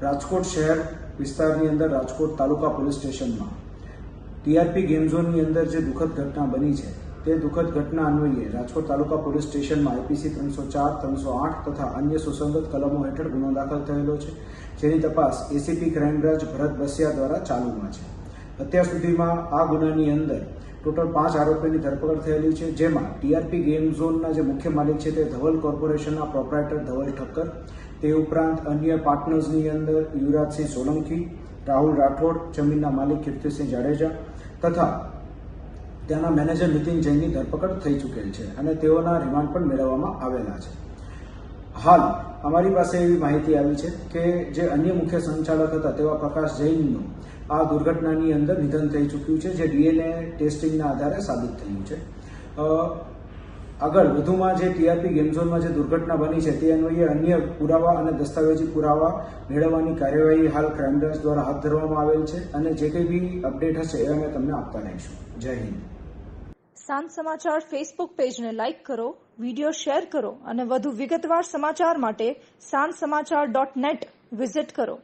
રાજકોટ શહેર વિસ્તારની અંદર રાજકોટ તાલુકા પોલીસ સ્ટેશનમાં ટીઆરપી ગેમ ઝોનની અંદર જે દુઃખદ ઘટના બની છે તે દુઃખદ ઘટના અન્વયે રાજકોટ તાલુકા પોલીસ સ્ટેશનમાં આઈપીસી 304, 308 તથા અન્ય સુસંગત કલમો હેઠળ ગુનો દાખલ થયેલો છે, જેની તપાસ એસીપી ક્રાઇમ બ્રાન્ચ ભરત બસિયા દ્વારા ચાલુમાં છે. અત્યાર સુધીમાં આ ગુનાની અંદર ટોટલ 5 આરોપીની ધરપકડ થયેલી છે, જેમાં ટીઆરપી ગેમ ઝોનના જે મુખ્ય માલિક છે તે ધવલ કોર્પોરેશનના પ્રોપ્રાઇટર ધવલ ઠક્કર, તે ઉપરાંત અન્ય પાર્ટનર્સની અંદર યુવરાજસિંહ સોલંકી, રાહુલ રાઠોડ, જમીનના માલિક કીર્તિસિંહ જાડેજા તથા ત્યાંના મેનેજર નીતિન જૈનની ધરપકડ થઈ ચૂકેલ છે અને તેઓના રિમાન્ડ પણ મેળવવામાં આવેલા છે. હાલ અમારી પાસે એવી માહિતી આવી છે કે જે અન્ય મુખ્ય સંચાલક હતા તેવા પ્રકાશ જૈનનું આ દુર્ઘટનાની અંદર નિધન થઈ ચૂક્યું છે, જે ડીએનએ ટેસ્ટિંગના આધારે સાબિત થયું છે. આગળ વધુમાં જે ટીઆરપી ગેમ ઝોનમાં જે દુર્ઘટના બની છે તે અન્વયે અન્ય પુરાવા અને દસ્તાવેજી પુરાવા મેળવવાની કાર્યવાહી હાલ ક્રાઇમ બ્રાન્ચ દ્વારા હાથ ધરવામાં આવેલ છે અને જે કંઈ બી અપડેટ હશે એ અમે તમને આપતા રહીશું. જય હિન્દ. સાંજ સમાચાર ફેસબુક પેજને લાઇક કરો, વિડીયો શેર કરો અને વધુ વિગતવાર સમાચાર માટે sanssamachar.net વિઝિટ કરો.